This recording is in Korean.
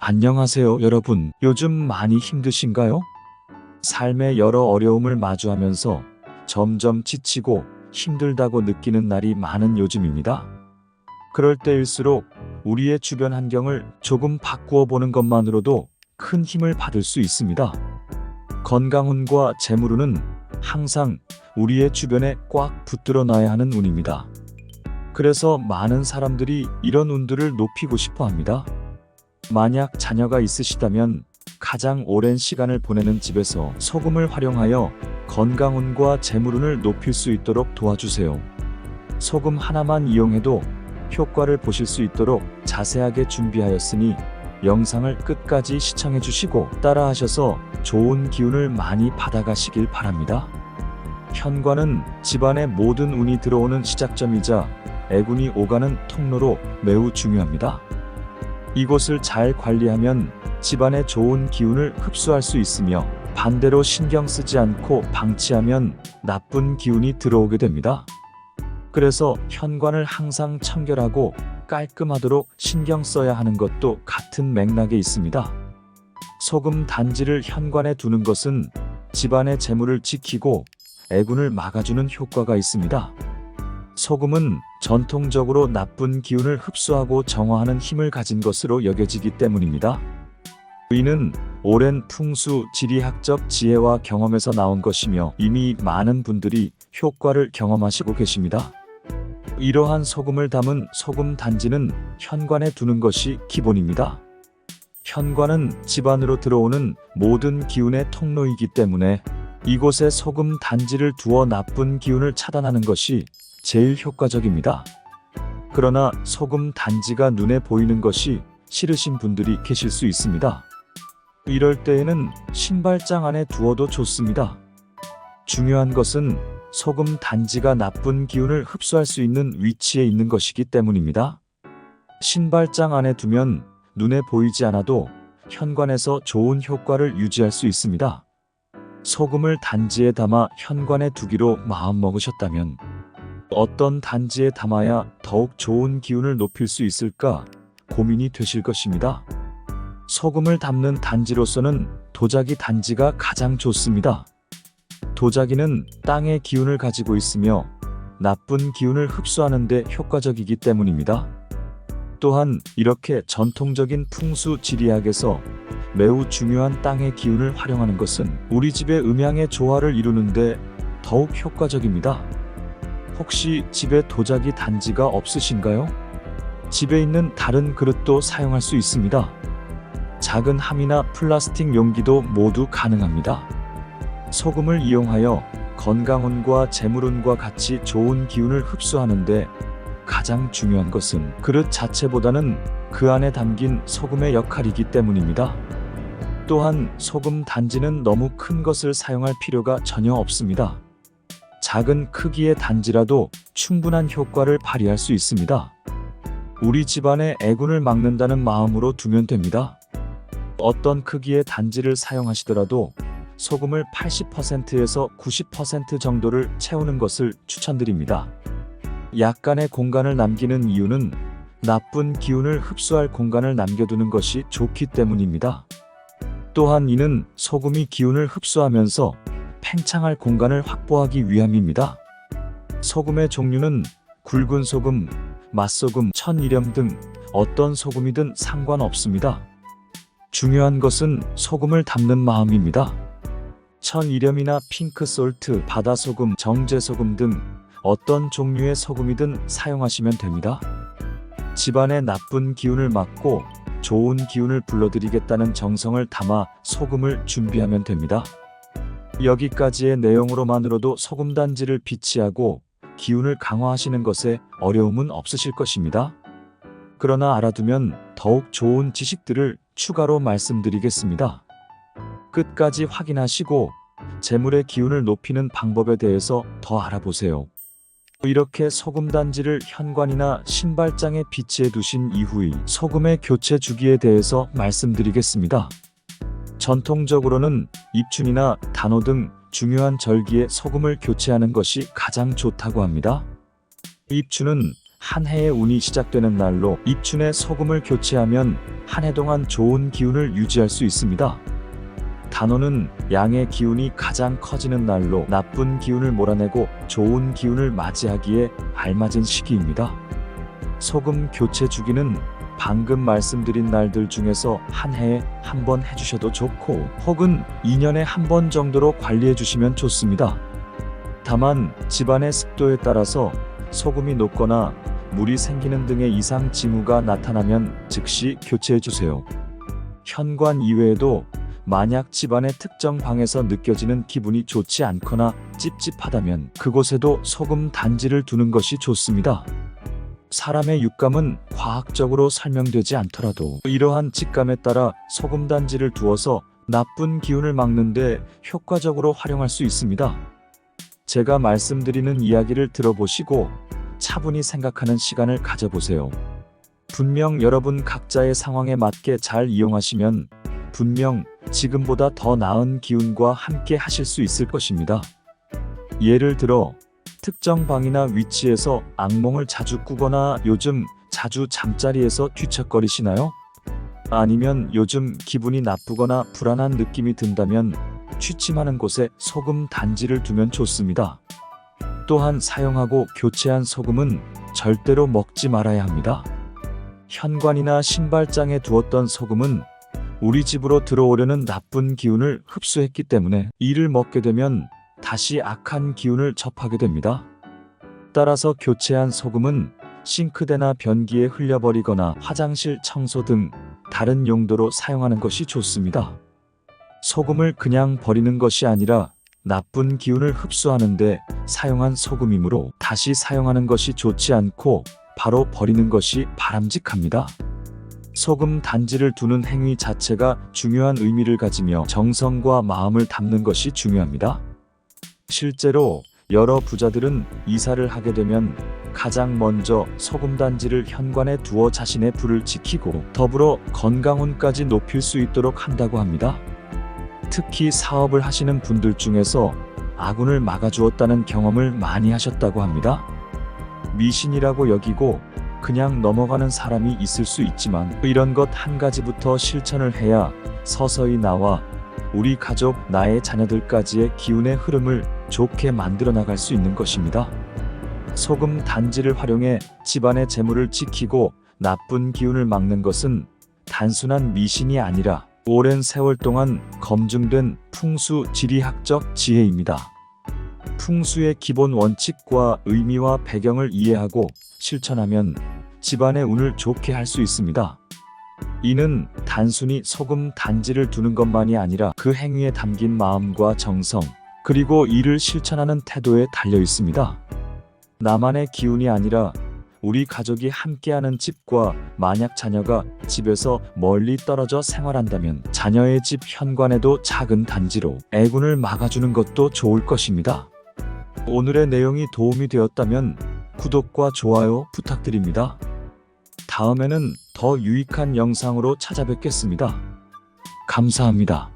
안녕하세요, 여러분. 요즘 많이 힘드신가요? 삶의 여러 어려움을 마주하면서 점점 지치고 힘들다고 느끼는 날이 많은 요즘입니다. 그럴 때일수록 우리의 주변 환경을 조금 바꾸어 보는 것만으로도 큰 힘을 받을 수 있습니다. 건강운과 재물운은 항상 우리의 주변에 꽉 붙들어 놔야 하는 운입니다. 그래서 많은 사람들이 이런 운들을 높이고 싶어 합니다. 만약 자녀가 있으시다면 가장 오랜 시간을 보내는 집에서 소금을 활용하여 건강운과 재물운을 높일 수 있도록 도와주세요. 소금 하나만 이용해도 효과를 보실 수 있도록 자세하게 준비하였으니 영상을 끝까지 시청해 주시고 따라하셔서 좋은 기운을 많이 받아가시길 바랍니다. 현관은 집안의 모든 운이 들어오는 시작점이자 애군이 오가는 통로로 매우 중요합니다. 이곳을 잘 관리하면 집안의 좋은 기운을 흡수할 수 있으며 반대로 신경 쓰지 않고 방치하면 나쁜 기운이 들어오게 됩니다. 그래서 현관을 항상 청결하고 깔끔하도록 신경 써야 하는 것도 같은 맥락에 있습니다. 소금 단지를 현관에 두는 것은 집안의 재물을 지키고 애군을 막아주는 효과가 있습니다. 소금은 전통적으로 나쁜 기운을 흡수하고 정화하는 힘을 가진 것으로 여겨지기 때문입니다. 이는 오랜 풍수 지리학적 지혜와 경험에서 나온 것이며 이미 많은 분들이 효과를 경험하시고 계십니다. 이러한 소금을 담은 소금 단지는 현관에 두는 것이 기본입니다. 현관은 집 안으로 들어오는 모든 기운의 통로이기 때문에 이곳에 소금 단지를 두어 나쁜 기운을 차단하는 것이 제일 효과적입니다. 그러나 소금 단지가 눈에 보이는 것이 싫으신 분들이 계실 수 있습니다. 이럴 때에는 신발장 안에 두어도 좋습니다. 중요한 것은 소금 단지가 나쁜 기운을 흡수할 수 있는 위치에 있는 것이기 때문입니다. 신발장 안에 두면 눈에 보이지 않아도 현관에서 좋은 효과를 유지할 수 있습니다. 소금을 단지에 담아 현관에 두기로 마음먹으셨다면 어떤 단지에 담아야 더욱 좋은 기운을 높일 수 있을까 고민이 되실 것입니다. 소금을 담는 단지로서는 도자기 단지가 가장 좋습니다. 도자기는 땅의 기운을 가지고 있으며 나쁜 기운을 흡수하는 데 효과적이기 때문입니다. 또한 이렇게 전통적인 풍수 지리학에서 매우 중요한 땅의 기운을 활용하는 것은 우리 집의 음양의 조화를 이루는데 더욱 효과적입니다. 혹시 집에 도자기 단지가 없으신가요? 집에 있는 다른 그릇도 사용할 수 있습니다. 작은 함이나 플라스틱 용기도 모두 가능합니다. 소금을 이용하여 건강운과 재물운과 같이 좋은 기운을 흡수하는데 가장 중요한 것은 그릇 자체보다는 그 안에 담긴 소금의 역할이기 때문입니다. 또한 소금 단지는 너무 큰 것을 사용할 필요가 전혀 없습니다. 작은 크기의 단지라도 충분한 효과를 발휘할 수 있습니다. 우리 집안의 애군을 막는다는 마음으로 두면 됩니다. 어떤 크기의 단지를 사용하시더라도 소금을 80%에서 90% 정도를 채우는 것을 추천드립니다. 약간의 공간을 남기는 이유는 나쁜 기운을 흡수할 공간을 남겨두는 것이 좋기 때문입니다. 또한 이는 소금이 기운을 흡수하면서 팽창할 공간을 확보하기 위함입니다. 소금의 종류는 굵은 소금, 맛소금, 천일염 등 어떤 소금이든 상관없습니다. 중요한 것은 소금을 담는 마음입니다. 천일염이나 핑크솔트, 바다소금, 정제소금 등 어떤 종류의 소금이든 사용하시면 됩니다. 집안의 나쁜 기운을 막고 좋은 기운을 불러들이겠다는 정성을 담아 소금을 준비하면 됩니다. 여기까지의 내용으로만으로도 소금 단지를 비치하고 기운을 강화하시는 것에 어려움은 없으실 것입니다. 그러나 알아두면 더욱 좋은 지식들을 추가로 말씀드리겠습니다. 끝까지 확인하시고 재물의 기운을 높이는 방법에 대해서 더 알아보세요. 이렇게 소금 단지를 현관이나 신발장에 비치해 두신 이후의 소금의 교체 주기에 대해서 말씀드리겠습니다. 전통적으로는 입춘이나 단오 등 중요한 절기에 소금을 교체하는 것이 가장 좋다고 합니다. 입춘은 한 해의 운이 시작되는 날로 입춘에 소금을 교체하면 한 해 동안 좋은 기운을 유지할 수 있습니다. 단오는 양의 기운이 가장 커지는 날로 나쁜 기운을 몰아내고 좋은 기운을 맞이하기에 알맞은 시기입니다. 소금 교체 주기는 방금 말씀드린 날들 중에서 한 해에 한 번 해주셔도 좋고 혹은 2년에 한 번 정도로 관리해 주시면 좋습니다. 다만 집안의 습도에 따라서 소금이 녹거나 물이 생기는 등의 이상 징후가 나타나면 즉시 교체해 주세요. 현관 이외에도 만약 집안의 특정 방에서 느껴지는 기분이 좋지 않거나 찝찝하다면 그곳에도 소금 단지를 두는 것이 좋습니다. 사람의 육감은 과학적으로 설명되지 않더라도 이러한 직감에 따라 소금 단지를 두어서 나쁜 기운을 막는데 효과적으로 활용할 수 있습니다. 제가 말씀드리는 이야기를 들어보시고 차분히 생각하는 시간을 가져보세요. 분명 여러분 각자의 상황에 맞게 잘 이용하시면 분명 지금보다 더 나은 기운과 함께 하실 수 있을 것입니다. 예를 들어 특정 방이나 위치에서 악몽을 자주 꾸거나 요즘 자주 잠자리에서 뒤척거리시나요? 아니면 요즘 기분이 나쁘거나 불안한 느낌이 든다면 취침하는 곳에 소금 단지를 두면 좋습니다. 또한 사용하고 교체한 소금은 절대로 먹지 말아야 합니다. 현관이나 신발장에 두었던 소금은 우리 집으로 들어오려는 나쁜 기운을 흡수했기 때문에 이를 먹게 되면 다시 악한 기운을 접하게 됩니다. 따라서 교체한 소금은 싱크대나 변기에 흘려버리거나 화장실 청소 등 다른 용도로 사용하는 것이 좋습니다. 소금을 그냥 버리는 것이 아니라 나쁜 기운을 흡수하는데 사용한 소금이므로 다시 사용하는 것이 좋지 않고 바로 버리는 것이 바람직합니다. 소금 단지를 두는 행위 자체가 중요한 의미를 가지며 정성과 마음을 담는 것이 중요합니다. 실제로 여러 부자들은 이사를 하게 되면 가장 먼저 소금 단지를 현관에 두어 자신의 부를 지키고 더불어 건강운까지 높일 수 있도록 한다고 합니다. 특히 사업을 하시는 분들 중에서 아군을 막아주었다는 경험을 많이 하셨다고 합니다. 미신이라고 여기고 그냥 넘어가는 사람이 있을 수 있지만 이런 것 한 가지부터 실천을 해야 서서히 나와 우리 가족, 나의 자녀들까지의 기운의 흐름을 좋게 만들어 나갈 수 있는 것입니다. 소금 단지를 활용해 집안의 재물을 지키고 나쁜 기운을 막는 것은 단순한 미신이 아니라 오랜 세월 동안 검증된 풍수 지리학적 지혜입니다. 풍수의 기본 원칙과 의미와 배경을 이해하고 실천하면 집안의 운을 좋게 할 수 있습니다. 이는 단순히 소금 단지를 두는 것만이 아니라 그 행위에 담긴 마음과 정성, 그리고 이를 실천하는 태도에 달려 있습니다. 나만의 기운이 아니라 우리 가족이 함께하는 집과 만약 자녀가 집에서 멀리 떨어져 생활한다면 자녀의 집 현관에도 작은 단지로 애군을 막아주는 것도 좋을 것입니다. 오늘의 내용이 도움이 되었다면 구독과 좋아요 부탁드립니다. 다음에는 더 유익한 영상으로 찾아뵙겠습니다. 감사합니다.